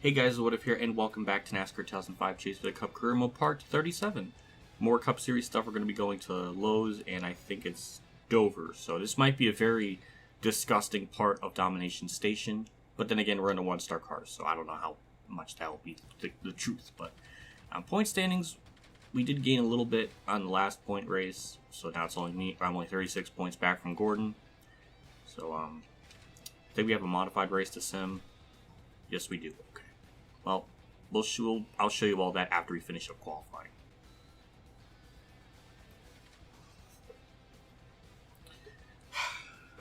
Hey guys, WhatiF here, and welcome back to NASCAR 2005 Chase for the Cup Career Mode Part 37. More Cup Series stuff. We're going to be going to Lowe's, and I think it's Dover. So this might be a very disgusting part of Domination Station. But then again, we're in a one-star car, so I don't know how much that will be the truth. But point standings, we did gain a little bit on the last point race. So now it's only me. I'm only 36 points back from Gordon. So I think we have a modified race to sim. Yes, we do. Okay. Well, I'll show you all that after we finish up qualifying.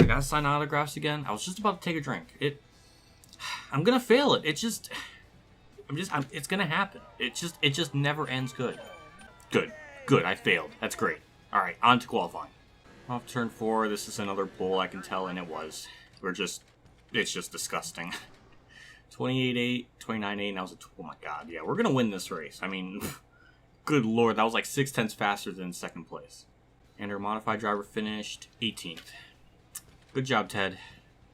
I gotta sign autographs again. I was just about to take a drink. I'm gonna fail it. It's gonna happen. It just never ends good. Good. I failed. That's great. All right, on to qualifying. Off turn 4. This is another pole, I can tell, and it was. It's just disgusting. 28.8, 29.8, and I was like, oh my god, yeah, we're going to win this race. I mean, good lord, that was like 6/10 faster than second place. And our modified driver finished 18th. Good job, Ted.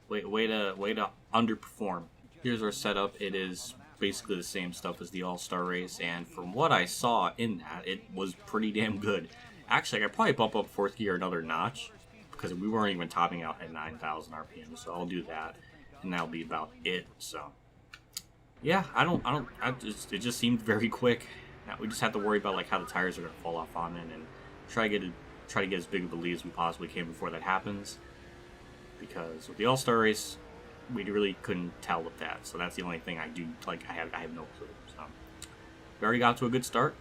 Way to underperform. Here's our setup. It is basically the same stuff as the All-Star race, and from what I saw in that, it was pretty damn good. Actually, I could probably bump up fourth gear another notch, because we weren't even topping out at 9,000 RPM, so I'll do that, and that'll be about it. So yeah, it just seemed very quick. Now we just have to worry about like how the tires are gonna fall off on it, and try to get as big of a lead as we possibly can before that happens. Because with the All-Star race, we really couldn't tell with that, so that's the only thing I do. Like I have no clue. So we already got to a good start,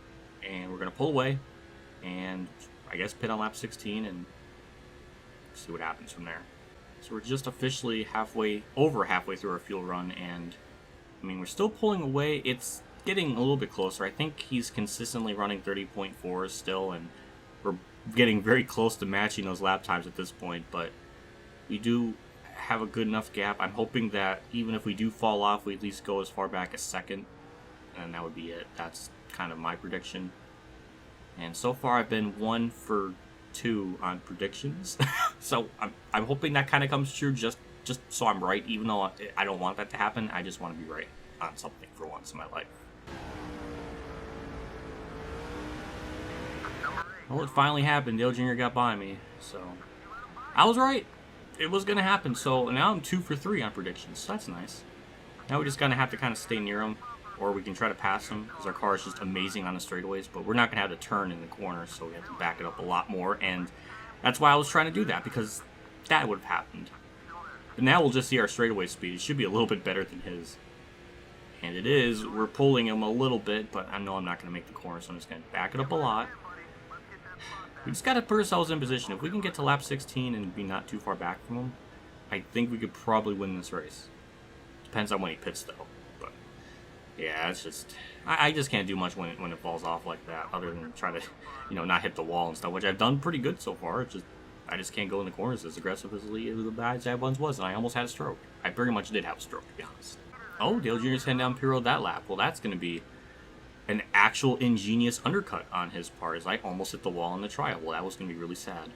and we're gonna pull away, and I guess pit on lap 16 and see what happens from there. So we're just officially over halfway through our fuel run, and I mean, we're still pulling away. It's getting a little bit closer. I think he's consistently running 30.4 still, and we're getting very close to matching those lap times at this point, but we do have a good enough gap. I'm hoping that even if we do fall off, we at least go as far back as second, and that would be it. That's kind of my prediction. And so far, I've been 1 for 2 on predictions, so I'm hoping that kind of comes true, just so I'm right, even though I don't want that to happen. I just want to be right on something for once in my life. Well, it finally happened. Dale Jr. got by me, so I was right. It was going to happen, so now I'm 2 for 3 on predictions, so that's nice. Now we're just going to have to kind of stay near him, or we can try to pass him, because our car is just amazing on the straightaways, but we're not going to have to turn in the corner, so we have to back it up a lot more, and that's why I was trying to do that, because that would have happened. But now we'll just see our straightaway speed. It should be a little bit better than his. And it is. We're pulling him a little bit, but I know I'm not going to make the corner, so I'm just going to back it up a lot. We just got to put ourselves in position. If we can get to lap 16 and be not too far back from him, I think we could probably win this race. Depends on when he pits, though. But yeah, it's just... I just can't do much when it falls off like that, other than try to, not hit the wall and stuff, which I've done pretty good so far. It's just... I just can't go in the corners as aggressive as the bad ones was, and I almost had a stroke. I pretty much did have a stroke, to be honest. Oh, Dale Jr.'s heading down pit road that lap. Well, that's going to be an actual ingenious undercut on his part, as I almost hit the wall in the trial. Well, that was going to be really sad.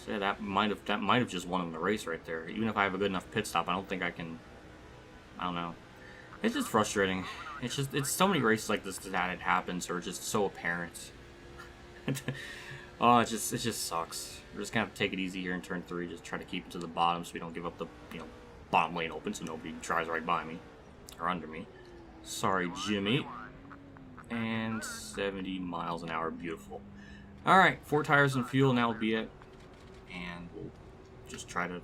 So yeah, that might have just won him the race right there. Even if I have a good enough pit stop, I don't think I can. I don't know. It's just frustrating. It's so many races like this that it happens, or just so apparent. Oh, it just sucks. We're just gonna have to take it easy here in turn 3. Just try to keep it to the bottom so we don't give up the bottom lane open, so nobody drives right by me or under me. Sorry, Jimmy. And 70 miles an hour, beautiful. All right, 4 tires and fuel, and that will be it. And we'll just try to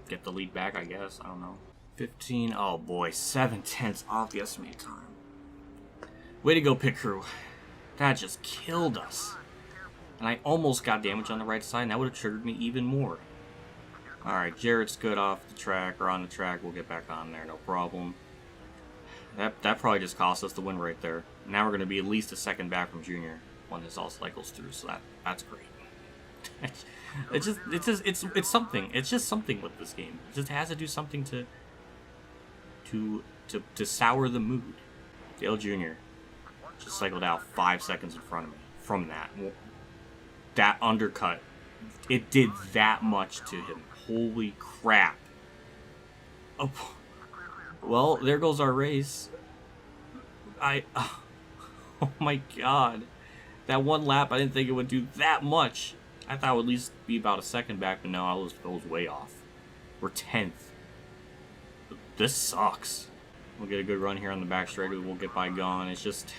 get the lead back, I guess. I don't know. 15. Oh boy, 7/10 off the estimated time. Way to go, pit crew. That just killed us. And I almost got damage on the right side, and that would have triggered me even more. Alright, Jarrett's good off the track, or on the track. We'll get back on there, no problem. That probably just cost us the win right there. Now we're going to be at least a second back from Junior when this all cycles through, so that's great. It's something. It's just something with this game. It just has to do something to sour the mood. Dale Jr. just cycled out 5 seconds in front of me from that. That undercut, it did that much to him. Holy crap. Oh, Well, there goes our race. Oh my god. That one lap, I didn't think it would do that much. I thought it would at least be about a second back, but no, I was way off. We're 10th. This sucks. We'll get a good run here on the back straight. We'll get by gone. It's just,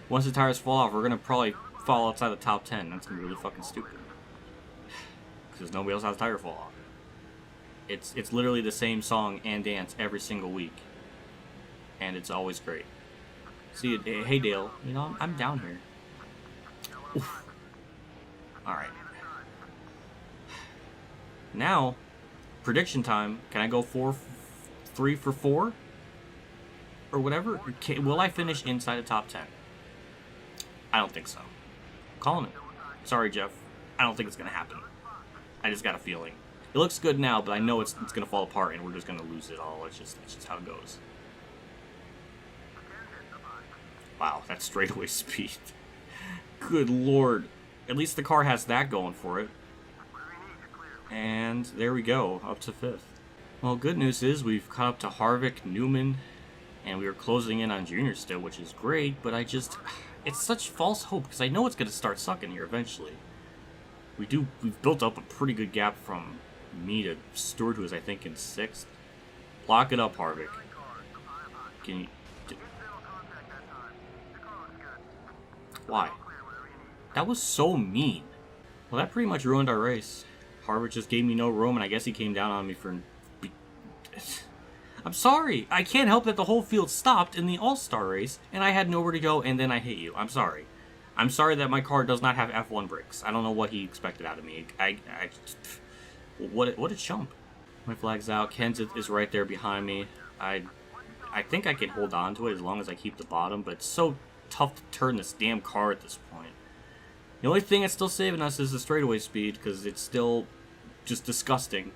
once the tires fall off, we're going to probably fall outside the top 10. That's going to be really fucking stupid. Because nobody else has a tire fall off. It's literally the same song and dance every single week. And it's always great. See, hey Dale, you know, I'm down here. Oof. Alright. Now, prediction time. Can I go 3 for 4? Or whatever? Will I finish inside the top 10? I don't think so. Calling it. Sorry, Jeff. I don't think it's going to happen. I just got a feeling. It looks good now, but I know it's going to fall apart and we're just going to lose it all. It's just how it goes. Wow, that's straightaway speed. Good lord. At least the car has that going for it. And there we go, up to 5th. Well, good news is we've caught up to Harvick, Newman, and we are closing in on Junior still, which is great, but it's such false hope, because I know it's going to start sucking here eventually. We've built up a pretty good gap from me to Stewart, who is, I think, in 6th. Lock it up, Harvick. Can you... Why? That was so mean. Well, that pretty much ruined our race. Harvick just gave me no room, and I guess he came down on me for... I'm sorry. I can't help that the whole field stopped in the All-Star race, and I had nowhere to go, and then I hit you. I'm sorry. I'm sorry that my car does not have F1 brakes. I don't know what he expected out of me. What a chump. My flag's out. Kenseth is right there behind me. I think I can hold on to it as long as I keep the bottom, but it's so tough to turn this damn car at this point. The only thing that's still saving us is the straightaway speed, because it's still just disgusting.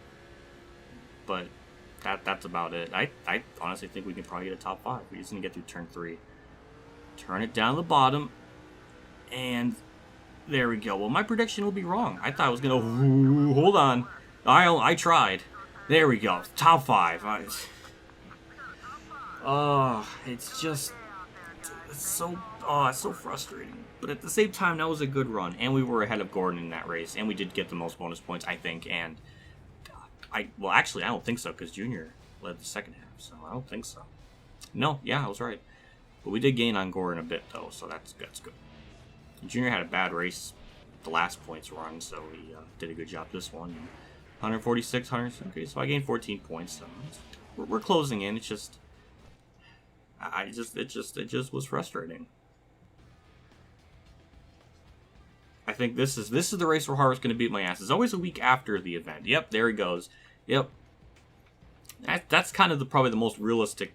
But that's about it. I honestly think we can probably get a top 5. We just need to get through turn 3. Turn it down to the bottom. And there we go. Well, my prediction will be wrong. I thought I was going to... Hold on. I tried. There we go. Top 5. It's just... It's so frustrating. But at the same time, that was a good run. And we were ahead of Gordon in that race. And we did get the most bonus points, I think. And... Well, actually, I don't think so, because Junior led the second half. So I don't think so. No, yeah, I was right. But we did gain on Gordon a bit, though. So that's good. Junior had a bad race the last points run, so he did a good job this one. 146, 100. Okay, so I gained 14 points. So we're closing in. It's just, it just was frustrating. I think this is the race where Harvick's going to beat my ass. It's always a week after the event. Yep, there he goes. Yep. That's kind of probably the most realistic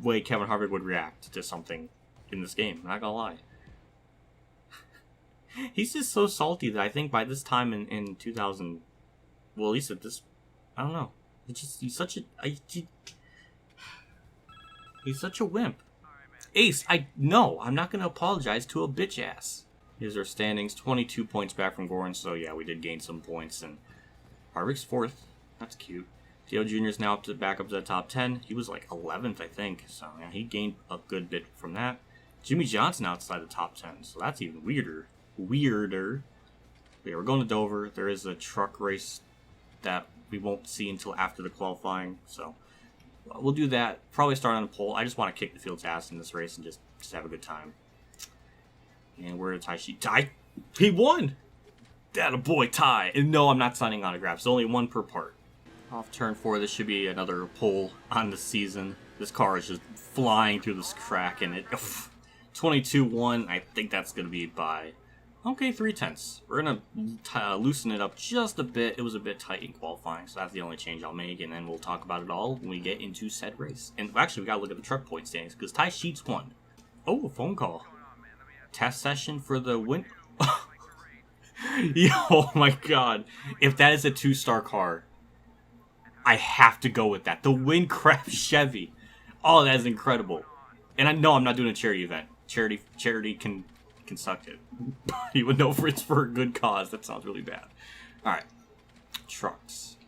way Kevin Harvick would react to something in this game. I'm not gonna lie. He's just so salty that I think by this time in 2000, well, at least at this, I don't know. It's just, he's such a wimp. Ace, no, I'm not gonna apologize to a bitch ass. Here's our standings, 22 points back from Gordon, so yeah, we did gain some points, and Harvick's 4th. That's cute. Theo Jr. is now back up to the top 10. He was like 11th, I think, so yeah, he gained a good bit from that. Jimmy Johnson outside the top 10, so that's even weirder. Yeah, we're going to Dover. There is a truck race that we won't see until after the qualifying, so we'll do that. Probably start on a pole. I just want to kick the field's ass in this race and just have a good time. And where did Ty Sheet? Ty, he won! That a boy, Ty. And no, I'm not signing autographs. Only one per part. Off turn 4, this should be another pole on the season. This car is just flying through this crack, and it 22-1. I think that's going to be by, okay, 3/10. We're going to loosen it up just a bit. It was a bit tight in qualifying, so that's the only change I'll make, and then we'll talk about it all when we get into said race. And actually, we got to look at the truck point standings, because Ty Sheets won. Oh, a phone call. Test session for the win. Oh my god. If that is a 2-star car, I have to go with that. The Windcraft Chevy. Oh, that is incredible. And I know I'm not doing a charity event. Charity can suck it. Even though it's for a good cause. That sounds really bad. Alright. Trucks.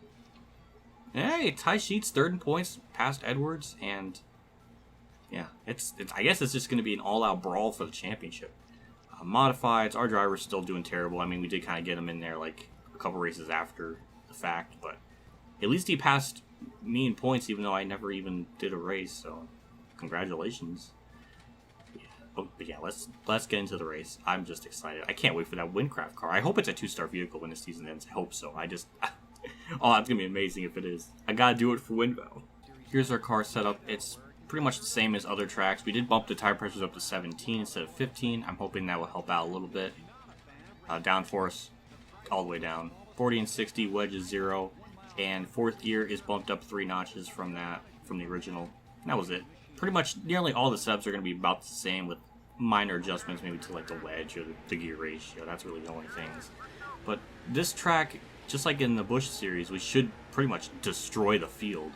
Hey, Ty Sheets third in points, past Edwards, and yeah, it's. I guess it's just going to be an all-out brawl for the championship. Modifieds, our driver's still doing terrible. I mean, we did kind of get him in there like a couple races after the fact, but at least he passed me in points, even though I never even did a race. So, congratulations. Yeah, but yeah, let's get into the race. I'm just excited. I can't wait for that Windcraft car. I hope it's a 2-star vehicle when the season ends. I hope so. Oh, it's gonna be amazing if it is. I gotta do it for Windville. Here's our car setup. It's pretty much the same as other tracks. We did bump the tire pressures up to 17 instead of 15. I'm hoping that will help out a little bit. Downforce all the way down. 40 and 60, wedges 0, and fourth gear is bumped up 3 notches from the original. And that was it. Pretty much nearly all the setups are going to be about the same with minor adjustments maybe to like the wedge or the gear ratio. That's really the only things. But this track, just like in the Busch series, we should pretty much destroy the field.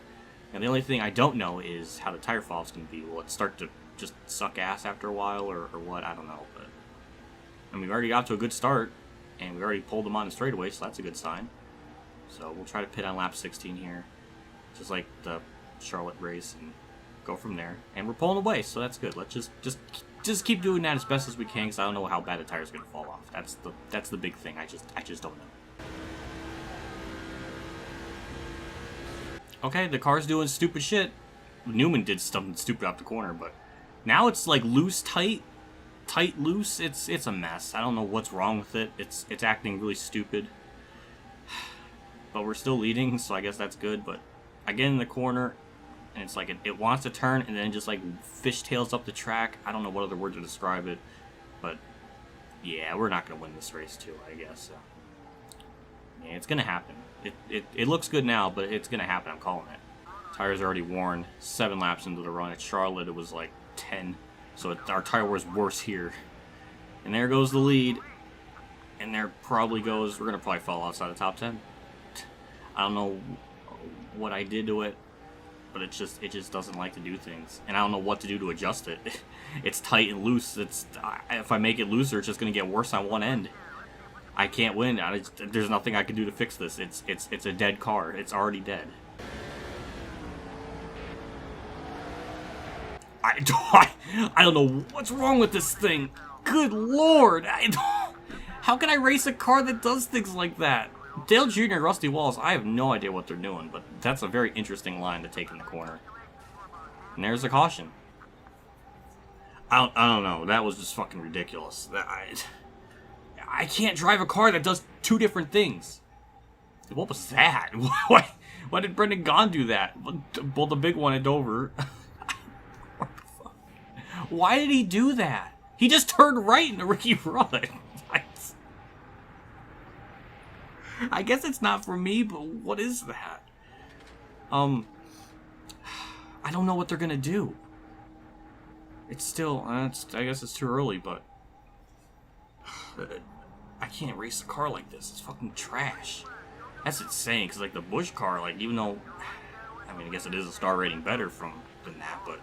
And the only thing I don't know is how the tire fall is going to be. Will it start to just suck ass after a while or what? I don't know. But I mean, we already got to a good start, and we already pulled them on the straightaway, so that's a good sign. So we'll try to pit on lap 16 here, just like the Charlotte race, and go from there. And we're pulling away, so that's good. Let's just keep doing that as best as we can, because I don't know how bad the tire's going to fall off. That's the big thing. I just don't know. Okay, the car's doing stupid shit. Newman did something stupid out the corner, but now it's like loose, tight, loose. It's a mess. I don't know what's wrong with it. It's acting really stupid. But we're still leading, so I guess that's good. But I get in the corner, and it's like it wants to turn, and then just like fishtails up the track. I don't know what other word to describe it, but yeah, we're not gonna win this race too, I guess. So yeah, it's gonna happen. It looks good now, but it's gonna happen. I'm calling it. Tires are already worn. 7 laps into the run. At Charlotte, it was like 10, so our tire wear is worse here. And there goes the lead, and there probably goes. We're gonna probably fall outside the top 10. I don't know what I did to it, but it just doesn't like to do things, and I don't know what to do to adjust it. It's tight and loose. If I make it looser, it's just gonna get worse on one end. I can't win. There's nothing I can do to fix this. It's a dead car. It's already dead. I don't know what's wrong with this thing. Good lord! How can I race a car that does things like that? Dale Jr. and Rusty Walls, I have no idea what they're doing, but that's a very interesting line to take in the corner. And there's a caution. I don't know. That was just fucking ridiculous. I can't drive a car that does 2 different things. What was that? Why did Brendan Gaughan do that? Well, the big one at Dover. Why did he do that? He just turned right into Ricky Rudd. I guess it's not for me, but what is that? I don't know what they're gonna do. It's still, I guess it's too early, but I can't race a car like this. It's fucking trash. That's insane, because like the Busch car, like even though, I mean, I guess it is a star rating better than that, but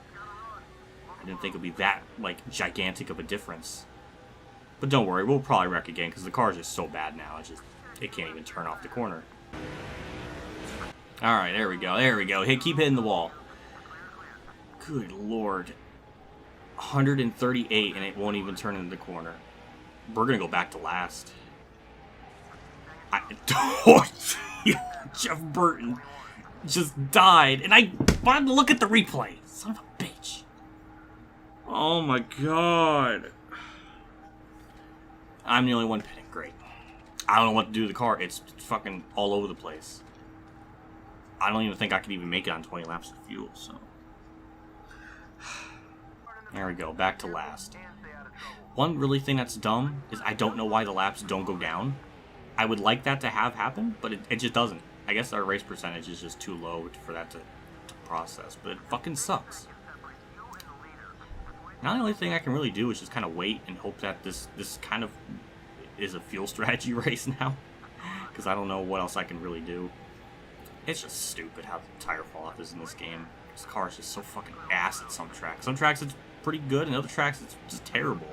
I didn't think it'd be that like gigantic of a difference. But don't worry, we'll probably wreck again, because the car is just so bad now. It can't even turn off the corner. Alright, there we go. Hey, keep hitting the wall. Good lord. 138, and it won't even turn into the corner. We're gonna go back to last. Jeff Burton just died, and I wanted to look at the replay. Son of a bitch. Oh my god. I'm the only one pitting. Great. I don't know what to do to the car. It's fucking all over the place. I don't even think I could even make it on 20 laps of fuel, so. There we go, back to last. One really thing that's dumb is I don't know why the laps don't go down. I would like that to have happen, but it just doesn't. I guess our race percentage is just too low for that to process, but it fucking sucks. Now the only thing I can really do is just kind of wait and hope that this kind of is a fuel strategy race now, because I don't know what else I can really do. It's just stupid how the tire fall off is in this game. This car is just so fucking ass at some tracks. Some tracks it's pretty good, and other tracks it's just terrible.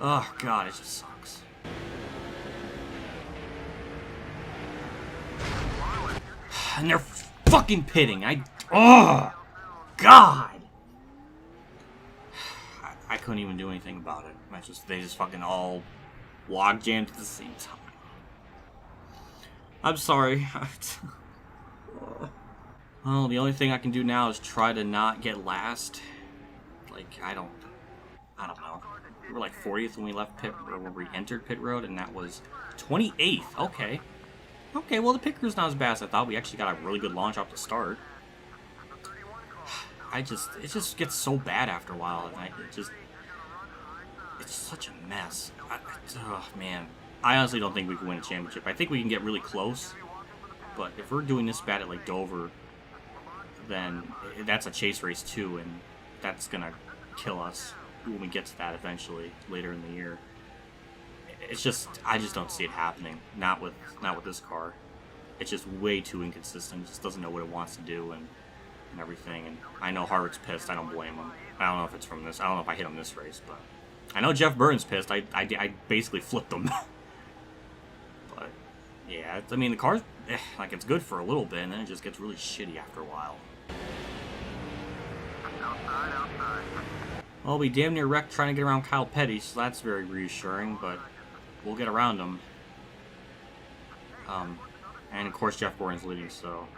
Oh god, it just sucks. And fucking pitting. Oh, God. I couldn't even do anything about it. They just fucking all log jammed at the same time. I'm sorry. Well, the only thing I can do now is try to not get last. Like, I don't know. We were like 40th when we left when we entered pit road, and that was 28th. Okay. Okay, well, the pit crew's not as bad as I thought. We actually got a really good launch off the start. It just gets so bad after a while, and it's such a mess. Oh, man. I honestly don't think we can win a championship. I think we can get really close, but if we're doing this bad at, like, Dover, then that's a chase race, too, and that's gonna kill us when we get to that eventually, later in the year. It's just, I just don't see it happening. Not with this car. It's just way too inconsistent. It just doesn't know what it wants to do, and everything. And I know Harvick's pissed. I don't blame him. I don't know if it's from this. I don't know if I hit him this race, but I know Jeff Burton's pissed. I basically flipped him. But yeah, I mean, the car's like, it's good for a little bit, and then it just gets really shitty after a while. Well, we damn near wrecked trying to get around Kyle Petty, so that's very reassuring, but we'll get around him. And of course Jeff Gordon's leading, so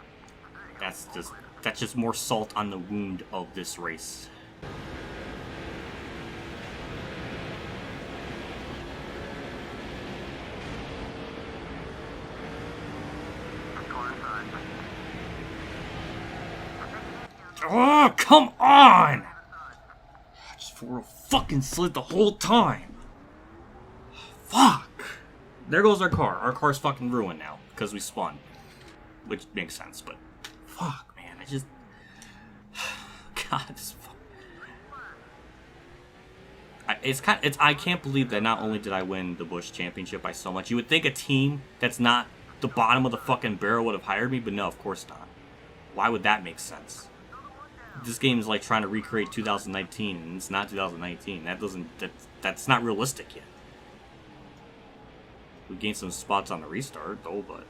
that's just more salt on the wound of this race. Oh, come on! Just for a fucking slit the whole time. Fuck! There goes our car. Our car's fucking ruined now because we spun, which makes sense. But fuck, man, God, I can't believe that not only did I win the Busch Championship by so much. You would think a team that's not the bottom of the fucking barrel would have hired me, but no, of course not. Why would that make sense? This game is like trying to recreate 2019, and it's not 2019. That's not realistic yet. We gained some spots on the restart, though, but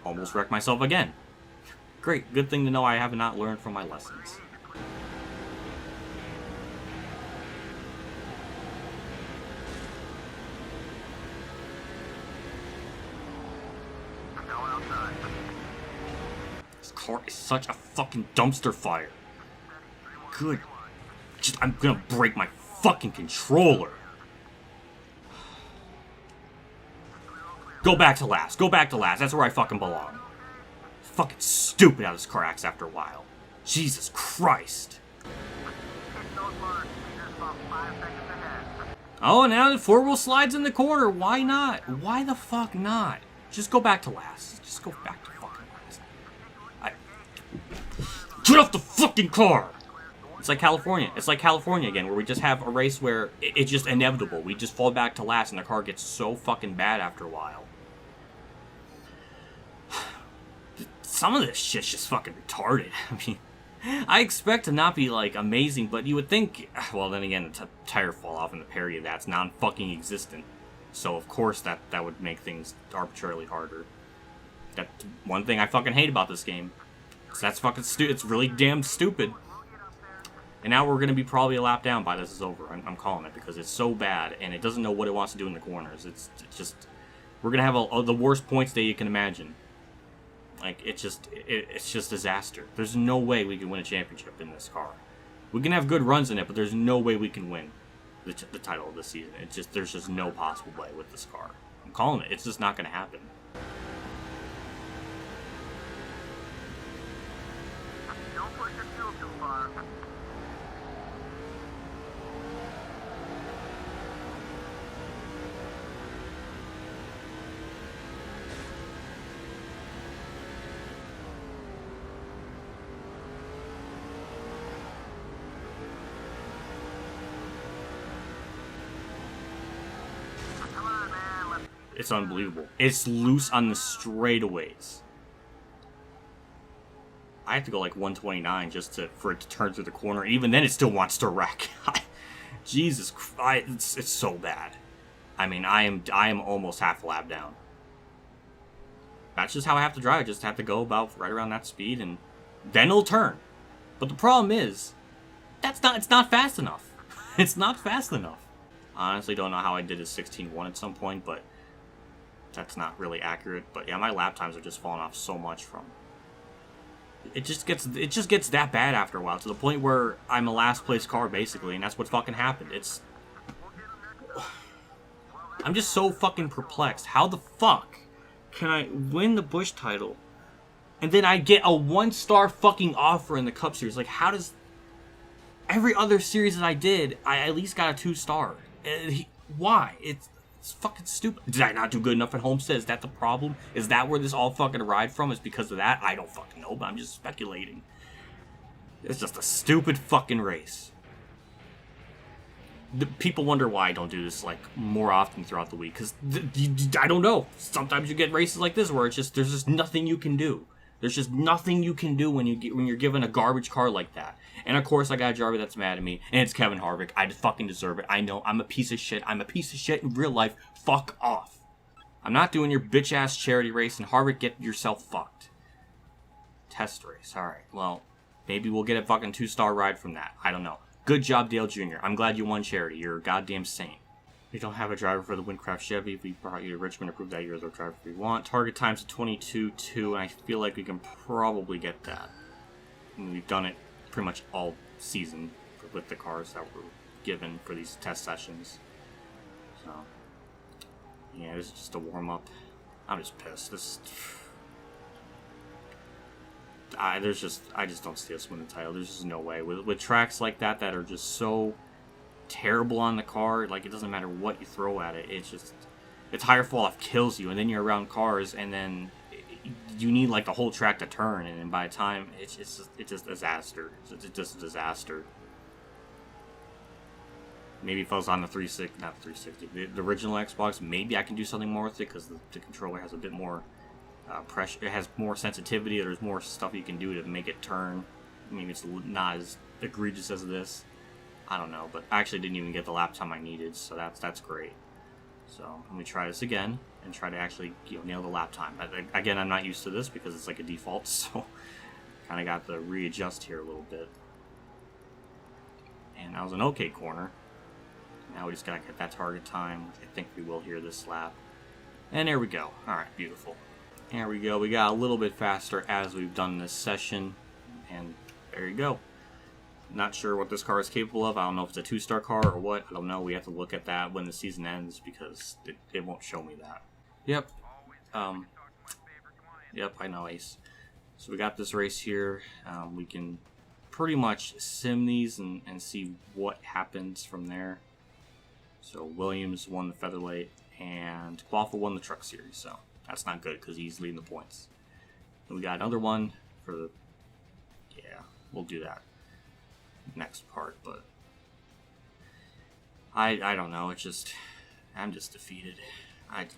almost wrecked myself again. Great, good thing to know I have not learned from my lessons. This car is such a fucking dumpster fire. Good. I'm gonna break my fucking controller. Go back to last. Go back to last. That's where I fucking belong. Fucking stupid how this car acts after a while. Jesus Christ. Oh, now the four-wheel slides in the corner. Why not? Why the fuck not? Just go back to last. Just go back to fucking last. Get off the fucking car! It's like California. It's like California again, where we just have a race where it's just inevitable. We just fall back to last, and the car gets so fucking bad after a while. Some of this shit's just fucking retarded. I mean, I expect to not be, like, amazing, but you would think... Well, then again, the tire fall off in the parity of that's non-fucking existent. So, of course, that would make things arbitrarily harder. That's one thing I fucking hate about this game. So that's fucking stupid. It's really damn stupid. And now we're going to be probably a lap down by this is over. I'm calling it because it's so bad, and it doesn't know what it wants to do in the corners. It's just... We're going to have the worst points day you can imagine. Like, it's just disaster. There's no way we can win a championship in this car. We can have good runs in it, but there's no way we can win the title of this season. There's just no possible way with this car. I'm calling it. It's just not going to happen. Don't push your fuel too far. It's unbelievable. It's loose on the straightaways. I have to go like 129 just for it to turn through the corner. Even then, it still wants to wreck. Jesus Christ, it's so bad. I mean, I am almost half a lap down. that's just how I have to drive. I just have to go about right around that speed, and then it'll turn. But the problem is, it's not fast enough. It's not fast enough. I honestly don't know how I did a 16.1 at some point, but that's not really accurate. But yeah, my lap times are just falling off so much from. It just gets that bad after a while, to the point where I'm a last place car basically, and that's what fucking happened. I'm just so fucking perplexed. How the fuck can I win the Busch title and then I get a 1-star fucking offer in the Cup Series? Like, how does every other series that I did, I at least got a 2-star? Why? It's fucking stupid. Did I not do good enough at Homestead? Is that the problem? Is that where this all fucking arrived from? Is because of that? I don't fucking know, but I'm just speculating. It's just a stupid fucking race. People wonder why I don't do this like more often throughout the week, because I don't know. Sometimes you get races like this where it's just there's just nothing you can do. There's just nothing you can do when you're given a garbage car like that. And of course I got a driver that's mad at me, and it's Kevin Harvick. I fucking deserve it. I know I'm a piece of shit. I'm a piece of shit in real life. Fuck off. I'm not doing your bitch ass charity race, and Harvick, get yourself fucked. Test race. All right. Well, maybe we'll get a fucking 2-star ride from that. I don't know. Good job, Dale Jr. I'm glad you won charity. You're a goddamn saint. We don't have a driver for the Windcraft Chevy. We brought you to Richmond to prove that you're the driver we want. Target time's 22.2, and I feel like we can probably get that. I mean, we've done it pretty much all season with the cars that were given for these test sessions. So, yeah, this is just a warm-up. I'm just pissed. I just don't see us winning the title. There's just no way. With tracks like that are just so terrible on the car, like it doesn't matter what you throw at it. It's higher fall off kills you, and then you're around cars, and then you need like the whole track to turn, and then by the time it's just disaster. It's just a disaster. Maybe if I was on the 360, not the 360, the original Xbox, maybe I can do something more with it, because the controller has a bit more pressure. It has more sensitivity. There's more stuff you can do to make it turn. Maybe it's not as egregious as this. I don't know, but I actually didn't even get the lap time I needed, so that's great. So let me try this again and try to actually nail the lap time. Again, I'm not used to this because it's like a default, so kind of got to readjust here a little bit. And that was an okay corner. Now we just gotta get that target time, which I think we will here this lap. And there we go. All right, beautiful. There we go. We got a little bit faster as we've done this session, and there you go. Not sure what this car is capable of. I don't know if it's a 2-star car or what. I don't know. We have to look at that when the season ends, because it won't show me that. Yep. Yep, I know, Ace. So we got this race here. We can pretty much sim these and see what happens from there. So Williams won the Featherweight, and Boffel won the Truck Series, so that's not good because he's leading the points. And we got another one for the... Yeah, we'll do that next part, but I don't know. It's just... I'm just defeated.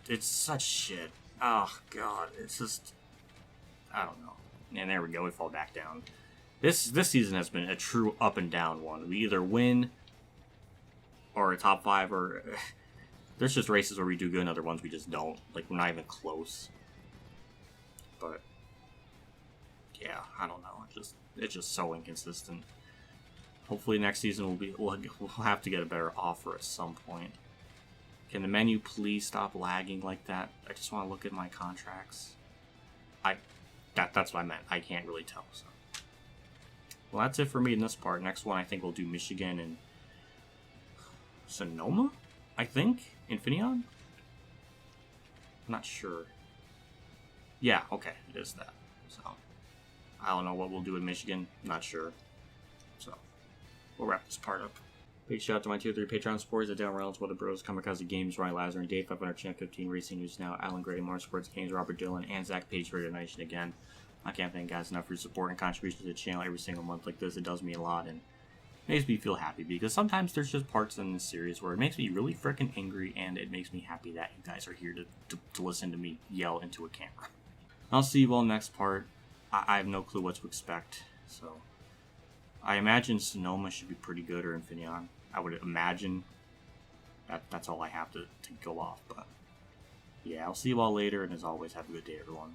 It's such shit. Oh, God. It's just... I don't know. And there we go. We fall back down. This season has been a true up and down one. We either win or a top 5, or there's just races where we do good and other ones we just don't. Like, we're not even close. But yeah, I don't know. It's just so inconsistent. Hopefully next season we'll have to get a better offer at some point. Can the menu please stop lagging like that? I just want to look at my contracts. That's what I meant. I can't really tell. So. Well, that's it for me in this part. Next one, I think we'll do Michigan and Sonoma, I think? Infineon? I'm not sure. Yeah, okay, it is that. So, I don't know what we'll do in Michigan. Not sure. So, we'll wrap this part up. Big shout out to my Tier 3 Patreon supporters at Dale Reynolds, WhatiFRacing, KamikazeGames, Ronnie Lazzarine, Dave 500 Channel 15, Racing News Now, Alan Grady, MotorsportsGames, Robert Dillon, and Zach Page for your donation again. I can't thank you guys enough for your support and contribution to the channel every single month like this. It does mean a lot, and makes me feel happy, because sometimes there's just parts in this series where it makes me really freaking angry, and it makes me happy that you guys are here to listen to me yell into a camera. I'll see you all next part. I have no clue what to expect, so I imagine Sonoma should be pretty good, or Infineon. I would imagine that's all I have to go off, but Yeah, I'll see you all later, and as always, have a good day, everyone.